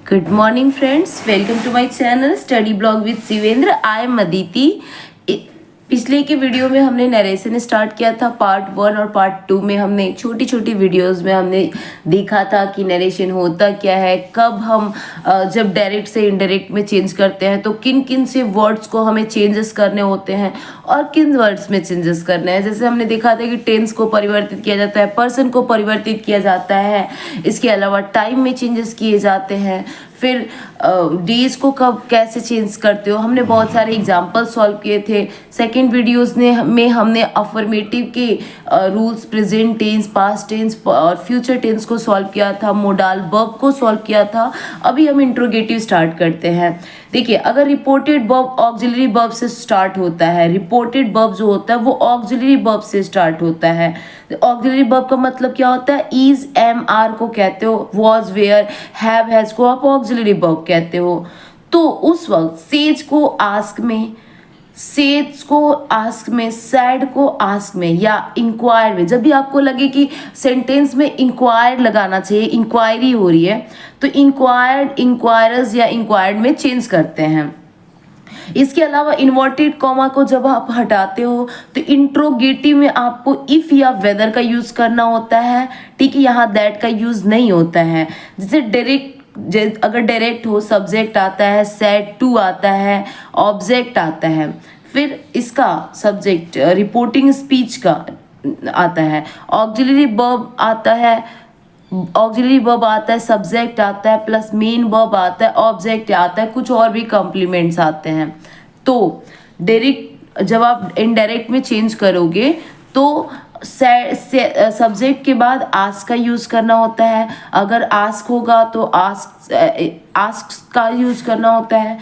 Good morning friends, welcome to my channel Study Blog with Shivendra. I am Aditi. पिछले के video में हमने narration start किया था पार्ट 1 और पार्ट 2 में हमने छोटी छोटी वीडियोस में हमने देखा था कि नरेशन होता क्या है, कब हम जब डायरेक्ट से इनडायरेक्ट में चेंज करते हैं तो किन किन से वर्ड्स को हमें चेंजेस करने होते हैं और किन वर्ड्स में चेंजेस करने हैं। जैसे हमने देखा था कि टेंस को परिवर्तित किया जाता है, पर्सन को परिवर्तित किया जाता है, इसके अलावा टाइम में चेंजेस किए जाते हैं, फिर डेज को कब कैसे चेंज करते हो। हमने बहुत सारे एग्जाम्पल सॉल्व किए थे। सेकंड वीडियोस में हमने अफर्मेटिव के rules, present tense, past tense और फ्यूचर टेंस को सॉल्व किया था, मोडाल वर्ब को सॉल्व किया था। अभी हम इंट्रोगेटिव स्टार्ट करते हैं। देखिए, अगर रिपोर्टेड वर्ब ऑक्सिलरी वर्ब से स्टार्ट होता है, रिपोर्टेड वर्ब जो होता है वो ऑक्सिलरी वर्ब से स्टार्ट होता है। ऑक्सिलरी वर्ब का मतलब क्या होता है? इज, एम, आर को कहते हो, वॉज, वेयर, हैव, हैज को आप ऑक्सिलरी वर्ब कहते हो। तो उस वक्त सेज को आस्क में, सेज को आस्क में, सैड को आस्क में या इंक्वायर में, जब भी आपको लगे कि सेंटेंस में इंक्वायर लगाना चाहिए, इंक्वायरी हो रही है, तो इंक्वायर्ड, इंक्वायरर्स या इंक्वायर्ड में चेंज करते हैं। इसके अलावा इन्वर्टेड कॉमा को जब आप हटाते हो तो इंट्रोगेटिव में आपको इफ या वेदर का यूज करना होता है, ठीक है। यहाँ दैट का यूज नहीं होता है। जैसे डायरेक्ट, अगर डायरेक्ट हो, सब्जेक्ट आता है, सेड टू आता है, ऑब्जेक्ट आता है, फिर इसका सब्जेक्ट रिपोर्टिंग स्पीच का आता है, ऑक्सिलरी वर्ब आता है, ऑक्सिलरी वर्ब आता है, सब्जेक्ट आता है, प्लस मेन वर्ब आता है, ऑब्जेक्ट आता है, कुछ और भी कॉम्प्लीमेंट्स आते हैं। तो डायरेक्ट जब आप इनडायरेक्ट में चेंज करोगे तो सब्जेक्ट के बाद आस्क का यूज करना होता है। अगर आस्क होगा तो आस्क का यूज करना होता है,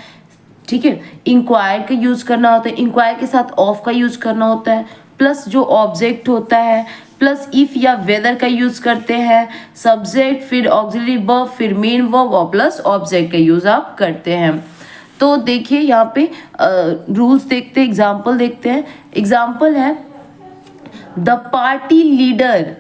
ठीक है। इंक्वायर का यूज करना होता है, इंक्वायर के साथ ऑफ का यूज करना होता है, प्लस जो ऑब्जेक्ट होता है, प्लस इफ या वेदर का यूज करते हैं, सब्जेक्ट, फिर ऑक्सिलरी वर्ब, फिर मेन वर्ब और प्लस ऑब्जेक्ट का यूज आप करते हैं। तो देखिए यहाँ पे रूल्स देखते हैं, एग्जाम्पल देखते हैं। एग्जाम्पल है, the party leader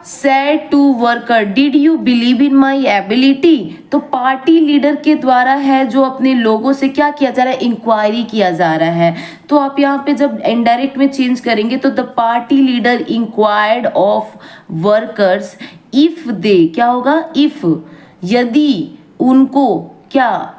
said to worker, did you believe in my ability? तो पार्टी लीडर के द्वारा है जो अपने लोगों से क्या किया जा रहा है? इंक्वायरी किया जा रहा है। तो आप यहाँ पे जब इनडायरेक्ट में चेंज करेंगे तो the party leader inquired of workers if they, क्या होगा? इफ, यदि उनको क्या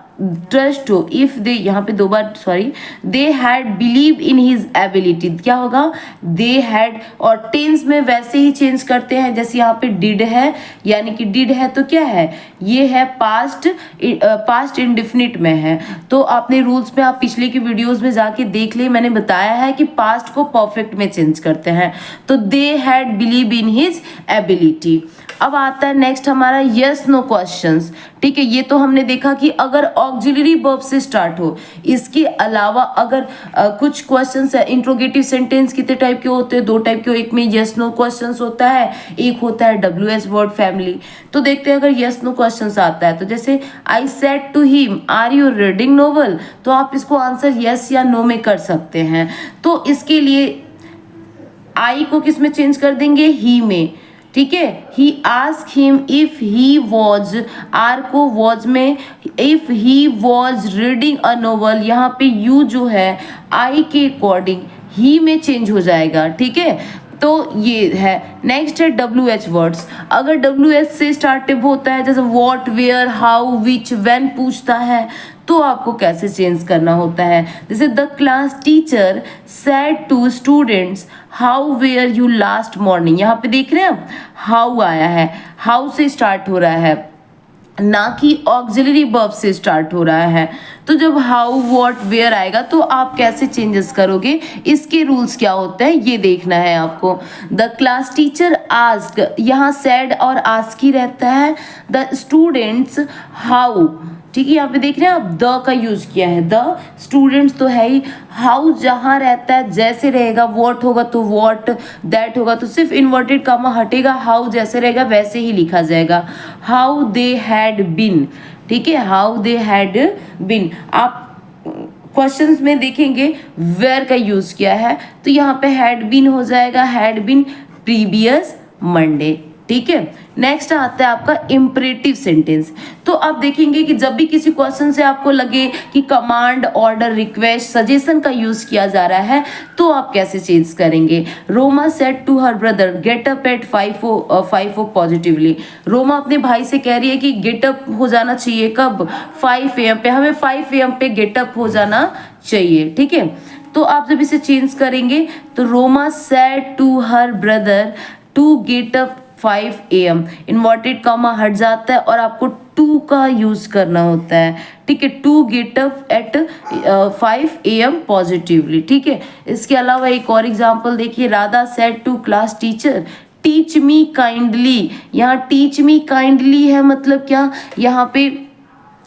ट्रस्ट हो, इफ दे, यहाँ पे दो बार sorry, they had believe in his ability, क्या होगा? They had. और टेंस में वैसे ही चेंज करते हैं, जैसे यहाँ पे डिड है, यानी कि डिड है तो क्या है? ये है पास्ट, पास्ट इंडेफिनिट में है। तो आपने रूल्स में, आप पिछले की वीडियोस में जाके देख ले, मैंने बताया है कि पास्ट को परफेक्ट में चेंज करते हैं। तो दे had believe in his ability. अब आता है नेक्स्ट हमारा यस नो क्वेश्चंस, ठीक है। ये तो हमने देखा कि अगर ऑक्सिलरी वर्ब से स्टार्ट हो। इसके अलावा अगर कुछ क्वेश्चंस है, इंट्रोगेटिव सेंटेंस कितने टाइप के होते हैं? 2 टाइप के। एक में यस नो क्वेश्चंस होता है, एक होता है WH वर्ड फैमिली। तो देखते हैं अगर यस नो क्वेश्चंस आता है तो जैसे I said to him are you reading novel, तो आप इसको आंसर यस या नो में कर सकते हैं। तो इसके लिए आई को किस में चेंज कर देंगे? ही में, ठीक है। He ask him if he was, आर को वॉज में, if he was reading a novel, यहाँ पे यू जो है आई के अकॉर्डिंग ही में चेंज हो जाएगा, ठीक है। तो ये है। नेक्स्ट है WH वर्ड्स। अगर WH से स्टार्टिव होता है, जैसे what, where, how, which, when पूछता है, तो आपको कैसे चेंज करना होता है? जैसे the class teacher said to students how were you last morning, यहाँ पे देख रहे हैं आप, हाउ आया है, हाउ से स्टार्ट हो रहा है, ना कि ऑक्सिलरी वर्ब से स्टार्ट हो रहा है। तो जब हाउ, व्हाट, वेयर आएगा तो आप कैसे चेंजेस करोगे, इसके रूल्स क्या होते हैं ये देखना है आपको। द क्लास टीचर आस्क, यहाँ सेड और आस्क ही रहता है। द स्टूडेंट्स हाउ, ठीक है। यहाँ पे देख रहे हैं आप, द का यूज किया है। द स्टूडेंट्स तो है ही, हाउ जहाँ रहता है जैसे रहेगा, वॉट होगा तो वॉट, दैट होगा तो सिर्फ इन्वर्टेड कामा हटेगा, हाउ जैसे रहेगा वैसे ही लिखा जाएगा। हाउ दे हैड बीन, ठीक है, हाउ दे हैड बीन। आप क्वेश्चंस में देखेंगे वेयर का यूज किया है, तो यहाँ पे हैड बीन हो जाएगा, हैड बीन प्रीवियस मंडे, ठीक है। नेक्स्ट आता है आपका इम्परेटिव सेंटेंस। तो आप देखेंगे कि जब भी किसी क्वेश्चन से आपको लगे कि कमांड, ऑर्डर, रिक्वेस्ट, सजेशन का यूज किया जा रहा है तो आप कैसे चेंज करेंगे। Roma said to her brother get up at 5 positively. Roma अपने भाई से कह रही है कि गेट अप हो जाना चाहिए, कब, 5 AM पे, हमें 5 AM पे गेट अप हो जाना चाहिए, ठीक है। तो आप जब इसे चेंज करेंगे तो Roma said to her brother to get up 5 AM, inverted comma हट जाता है और आपको टू का यूज करना होता है, ठीक है। To get up at 5 AM positively, ठीक है। इसके अलावा एक और एग्जांपल देखिए, Radha said to class teacher teach me kindly. यहाँ टीच मी काइंडली है मतलब क्या, यहाँ पे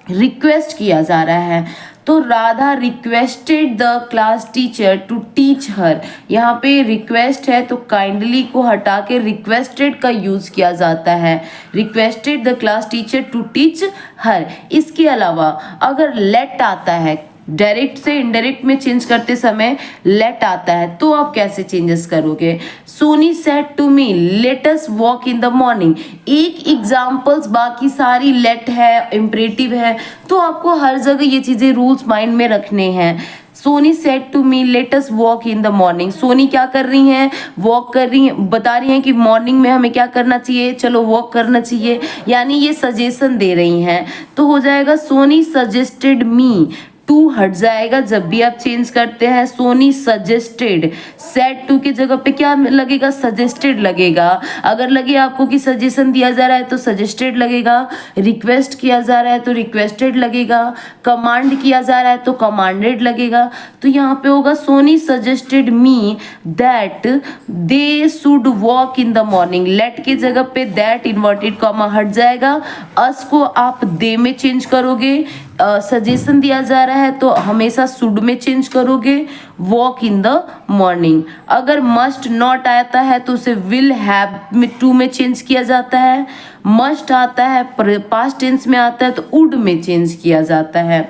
रिक्वेस्ट किया जा रहा है। तो Radha requested the class teacher to teach her, यहाँ पे रिक्वेस्ट है तो काइंडली को हटा के रिक्वेस्टेड का यूज किया जाता है, requested the class teacher to teach her. इसके अलावा अगर लेट आता है, डायरेक्ट से इनडायरेक्ट में चेंज करते समय लेट आता है तो आप कैसे चेंजेस करोगे। Soni said to me let us walk in the morning. एक एग्जाम्पल्स, बाकी सारी लेट है, इम्परेटिव है, तो आपको हर जगह ये चीजें रूल्स माइंड में रखने हैं। Soni said to me let us walk in the morning. Soni क्या कर रही हैं, वॉक कर रही हैं, बता रही हैं कि मॉर्निंग में हमें क्या करना चाहिए, चलो वॉक करना चाहिए, यानी ये सजेशन दे रही हैं। तो हो जाएगा सोनी सजेस्टेड मी, टू हट जाएगा जब भी आप चेंज करते हैं। सोनी सजेस्टेड, सेड टू की जगह पे क्या लगेगा, सजेस्टेड लगेगा। अगर लगे आपको कि सजेशन दिया जा रहा है तो सजेस्टेड लगेगा, रिक्वेस्ट किया जा रहा है तो रिक्वेस्टेड लगेगा, कमांड किया जा रहा है तो कमांडेड लगेगा। तो यहाँ पे होगा Soni suggested me that they should walk in the morning. Let की जगह पे दैट इन्वर्टेड कॉमा हट जाएगा, अस को आप दे में चेंज करोगे, सजेशन दिया जा रहा है तो हमेशा शुड में चेंज करोगे, वॉक इन द मॉर्निंग। अगर मस्ट नॉट आता है तो उसे विल हैव में टू में चेंज किया जाता है, मस्ट आता है पास्ट टेंस में आता है तो वुड में चेंज किया जाता है।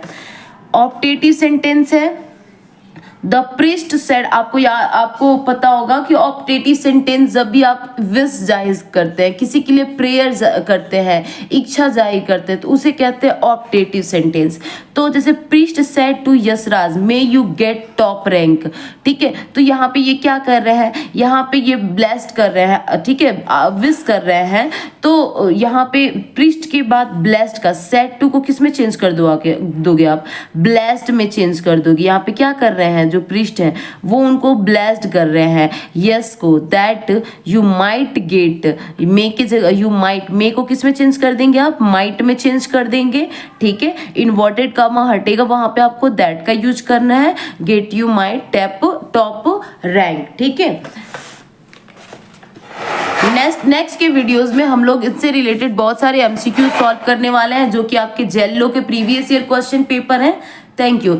ऑप्टेटिव सेंटेंस है द प्रीस्ट सेड। आपको पता होगा कि ऑप्टेटिव सेंटेंस जब भी आप विश जाहिर करते हैं, किसी के लिए प्रेयर करते हैं, इच्छा जाहिर करते हैं, तो उसे कहते हैं ऑप्टेटिव सेंटेंस। तो जैसे priest said to Yashraj may you get top rank, ठीक है। तो यहाँ पे ये क्या कर रहे हैं, यहाँ पे ये ब्लेस्ड कर रहे हैं, ठीक है, विश कर रहे हैं। तो यहाँ पे प्रीस्ट के बाद ब्लेस्ड का सेड टू को किस में चेंज कर दोगे आप, ब्लेस्ड में चेंज कर दोगे। यहाँ पे क्या कर रहे हैं, जो प्रीस्ट हैं वो उनको ब्लेस्ड कर रहे हैं, यस को। दैट यू माइट गेट, मे की जगह यू माइट, मे को किस में चेंज कर देंगे आप, माइट में चेंज कर देंगे, ठीक है। इन्वर्टेड कॉमा हटेगा, वहां पे आपको दैट का यूज करना है, get you might top rank, ठीक है। नेक्स्ट के वीडियोस में हम लोग इससे रिलेटेड बहुत सारे एमसीक्यू सॉल्व करने वाले हैं जो कि आपके जेलो के प्रीवियस ईयर क्वेश्चन पेपर हैं। Thank you.